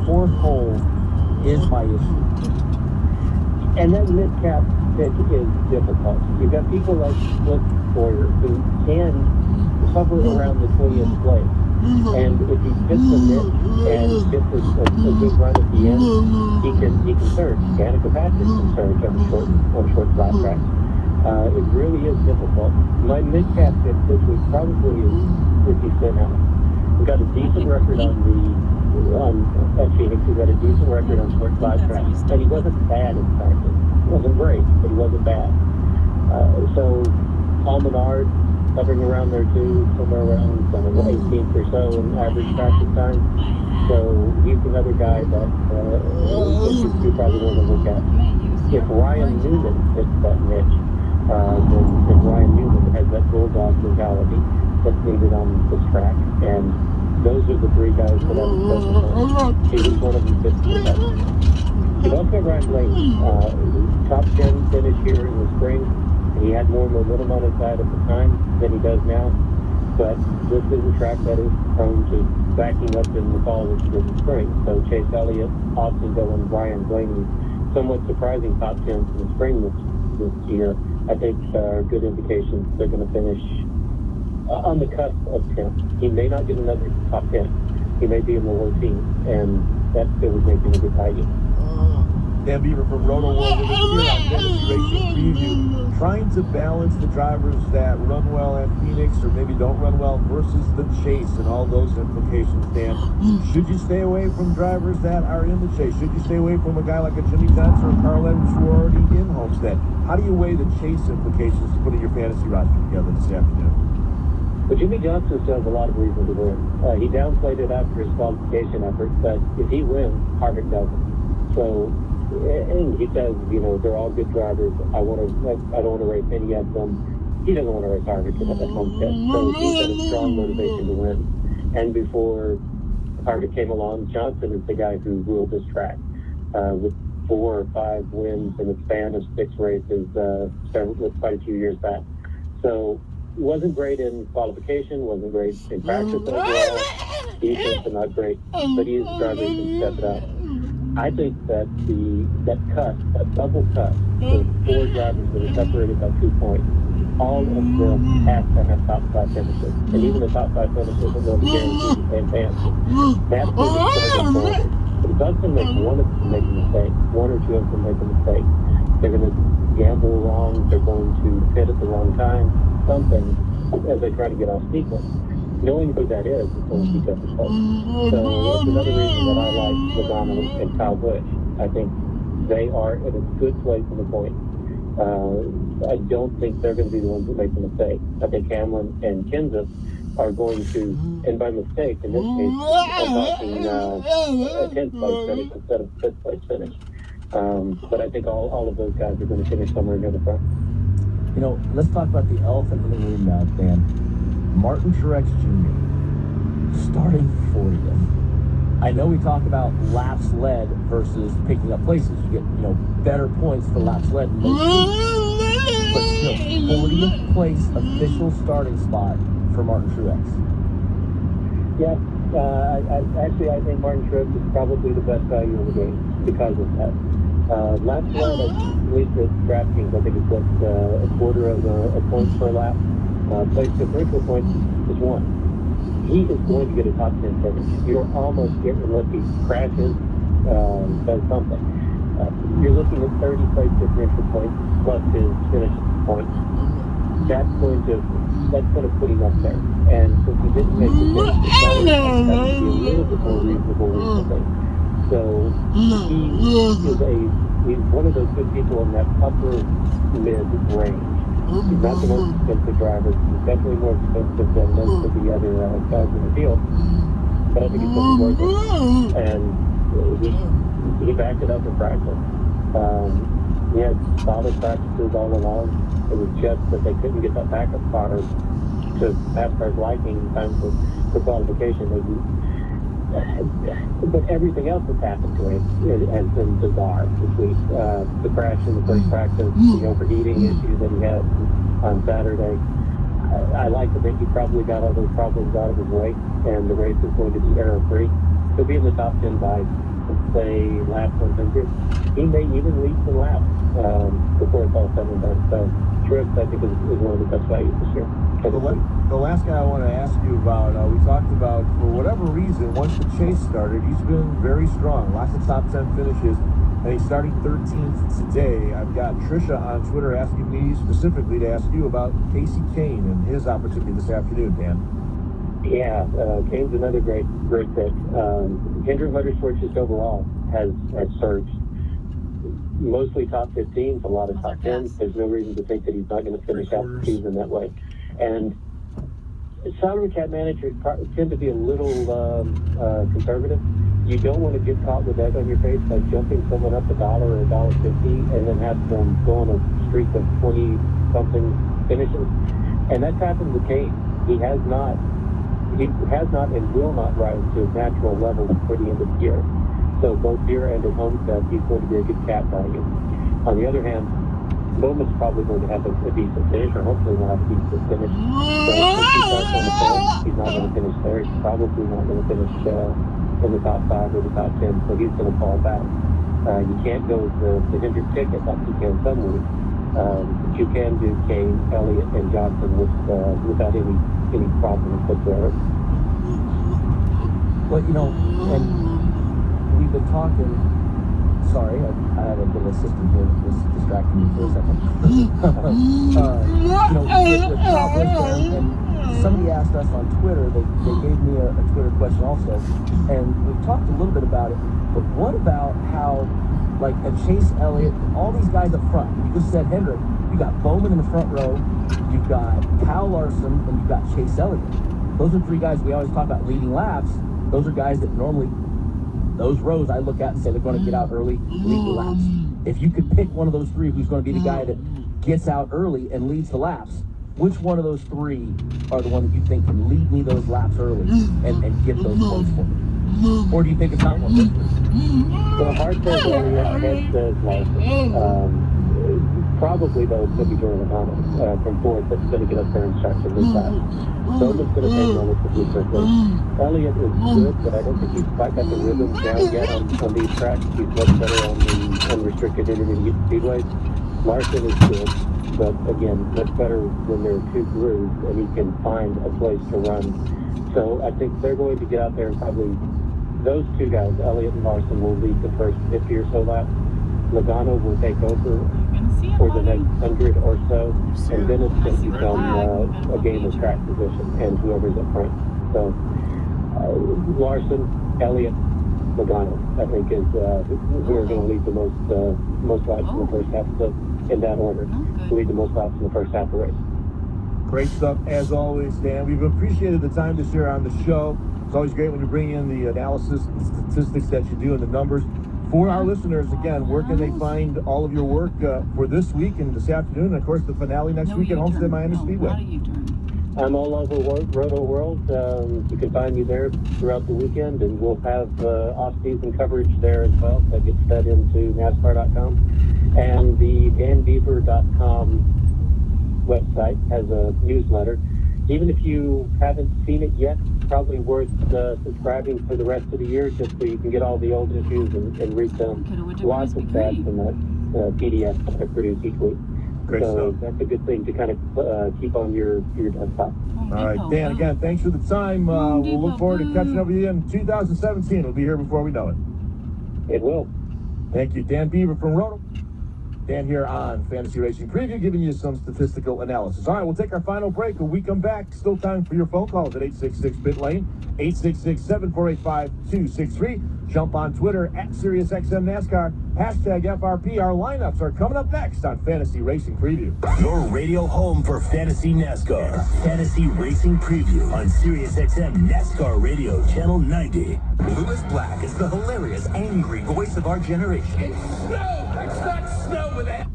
fourth hole is my issue. And that mid-cap pitch is difficult. You've got people like Cliff Boyer who can hover around the 20th place. And if he hits the niche and gets a good run at the end, he can surge. Danica Patrick can surge on short flat tracks. It really is difficult. My mid-cap pitch this week probably is Ricky Stenhouse. He got a decent record at Phoenix. He got a decent record on short flat tracks. And he wasn't bad in practice. He wasn't great, but he wasn't bad. So Paul Menard hovering around there too, somewhere around 18th or so in average practice time. So he's another guy that you probably want to look at. If Ryan Newman hits that niche, then Ryan Newman has that bulldog mentality that's needed on this track. And those are the three guys that I would focus on. Either one of them fits the best. You also have Ryan Blaney, top 10 finish here in the spring. He had more momentum on his side at the time than he does now, but this is a track that is prone to backing up in the fall and the spring. So Chase Elliott, Austin Dillon, Ryan Blaney, somewhat surprising top 10 in the spring this year, I think are good indications they're going to finish on the cusp of 10. He may not get another top 10. He may be in the low teens, and that still would make him a good idea. Dan Beaver from Roto World with us here on Fantasy Racing Preview, trying to balance the drivers that run well at Phoenix or maybe don't run well versus the chase and all those implications, Dan. Should you stay away from drivers that are in the chase? Should you stay away from a guy like a Jimmy Johnson or Carl Edwards who are already in Homestead? How do you weigh the chase implications to putting your fantasy roster together this afternoon? Well, Jimmy Johnson still has a lot of reason to win. He downplayed it after his qualification effort, but if he wins, Harvick doesn't. So, and he says, they're all good drivers. I don't want to race any of them. He doesn't want to race Harvick at Homestead. So he's got a strong motivation to win. And before Harvick came along, Johnson is the guy who ruled this track with 4 or 5 wins in a span of 6 races quite a few years back. So wasn't great in qualification, wasn't great in practice overall. Defense is not great, but he is a driver who can step it up. I think that that double cut, those 4 drivers that are separated by 2 points, all of them have to have top 5 finishes. And even the top 5 finishes are going to guarantee the same chance. That's what it's going forward. But if Dustin makes one of them make a mistake, 1 or 2 of them make a mistake, they're going to gamble wrong, they're going to pit at the wrong time, something, as they try to get off sequence. Knowing who that is going to be difficult. So that's another reason that I like Logano and Kyle Busch. I think they are in a good place in the point. I don't think they're going to be the ones that make the mistake. I think Hamlin and Kenseth are going to, and by mistake, in this case, I'm talking a 10th place finish instead of 5th place finish. But I think all of those guys are going to finish somewhere near the front. Let's talk about the elephant in the room now, Dan. Martin Truex Jr. starting 40th. I know we talk about laps led versus picking up places. You get, better points for laps led. But still, 40th place official starting spot for Martin Truex. Yeah, I think Martin Truex is probably the best value in the game because of that. Laps led, at least at DraftKings, I think it's a quarter of a point per lap. Place differential points is 1. He is going to get a top 10 finish. You're almost getting, unless he crashes, does something. You're looking at 30 place differential points plus his finish points. That's going to put him up there. And since he didn't make the finish, it's going to be a little bit more reasonable recently. So he's one of those good people in that upper mid range. He's not the most expensive driver. He's definitely more expensive than most of the other guys in the field. But I think he's going to be worth it. And he backed it up in practice. He had solid practices all along. It was just that they couldn't get that backup car to NASCAR's liking in time for qualification. But everything else that's happened to him has been bizarre this week. The crash in the first practice, the overheating issue that he had on Saturday. I like to think he probably got all those problems out of his way, and the race is going to be error-free. he'll be in the top 10 by, let's say, lap 100. He may even lead some laps before it's all said and done. So Truex, I think, is one of the best values this year. The last guy I want to ask you about, we talked about, for whatever reason, once the chase started, he's been very strong. Lots of top 10 finishes, and he's starting 13th today. I've got Trisha on Twitter asking me specifically to ask you about Casey Kane and his opportunity this afternoon, Dan. Yeah, Kane's another great pick. Hendrick Motorsports just overall has surged. Mostly top 15s, a lot of top 10s. There's no reason to think that he's not going to finish out the season that way. And salary cap managers tend to be a little conservative. You don't want to get caught with egg on your face by jumping someone up $1 or $1.50 and then have them go on a streak of 20-something finishes. And that's happened with Kane. He has not and will not rise to his natural level before the end of the year. So both here and at Homestead, he's going to be a good cap value. On the other hand, Bowman's probably going to have a decent finish, or hopefully will have a decent finish. So if he starts on the field, he's not going to finish there. He's probably not going to finish in the top 5 or the top 10, so he's going to fall back. You can't go the Hendrick ticket like you can some weeks. But you can do Kane, Elliott, and Johnson without any problems whatsoever. Well, and we've been talking. Sorry, I have a little assistant here that was distracting me for a second. With Kyle Busch, and somebody asked us on Twitter. They gave me a Twitter question also, and we've talked a little bit about it. But what about how, like, a Chase Elliott, all these guys up front? You just said Hendrick. You got Bowman in the front row. You've got Kyle Larson, and you've got Chase Elliott. Those are 3 guys we always talk about leading laps. Those are guys that normally, those rows I look at and say they're going to get out early, lead the laps. If you could pick one of those 3 who's going to be the guy that gets out early and leads the laps, which one of those 3 are the one that you think can lead me those laps early and get those points for me? Or do you think it's not one of those 3? Well, hard says Elliott, head says Larson. Probably, though, it's going to be Jordan Logano from fourth that's going to get up there and start to move fast. Bowman's going to pay relatively quickly. Elliott is good, but I don't think he's quite got the rhythm down yet on these tracks. He's much better on the unrestricted intermediate speedways. Larson is good, but again, much better when there are 2 grooves and he can find a place to run. So I think they're going to get out there and probably those 2 guys, Elliott and Larson, will lead the first 50 or so laps. Logano will take over for the next 100 or so, and then it's going to become a game of track position and whoever's up front. So Larson, Elliott, Logano, I think, is who are going to lead the most laps in the first half, in that order, to lead the most laps in the first half of the race. Great stuff, as always, Dan. We've appreciated the time this year on the show. It's always great when you bring in the analysis and statistics that you do and the numbers. For our listeners, again, where can they find all of your work for this week and this afternoon, and, of course, the finale next week at Homestead Miami Speedway? I'm all over Roto World. You can find me there throughout the weekend, and we'll have off-season coverage there as well. That gets fed into NASCAR.com. And the danbeaver.com website has a newsletter. Even if you haven't seen it yet, probably worth subscribing for the rest of the year, just so you can get all the old issues and read them. Lots of stats in that PDF that I produce each week. Great so stuff. That's a good thing to kind of keep on your desktop. All right, Dan, again, thanks for the time. We'll look forward to catching up with you in 2017. It'll be here before we know it. It will. Thank you, Dan Beaver from Roto. Dan here on Fantasy Racing Preview, giving you some statistical analysis. All right, we'll take our final break. When we come back, still time for your phone calls at 866-PIT-LANE, 866-748-5263. Jump on Twitter at SiriusXMNASCAR, hashtag FRP. Our lineups are coming up next on Fantasy Racing Preview. Your radio home for Fantasy NASCAR. Fantasy Racing Preview on SiriusXM NASCAR Radio, Channel 90. Lewis Black is the hilarious, angry voice of our generation. Snow! It's not snow with that!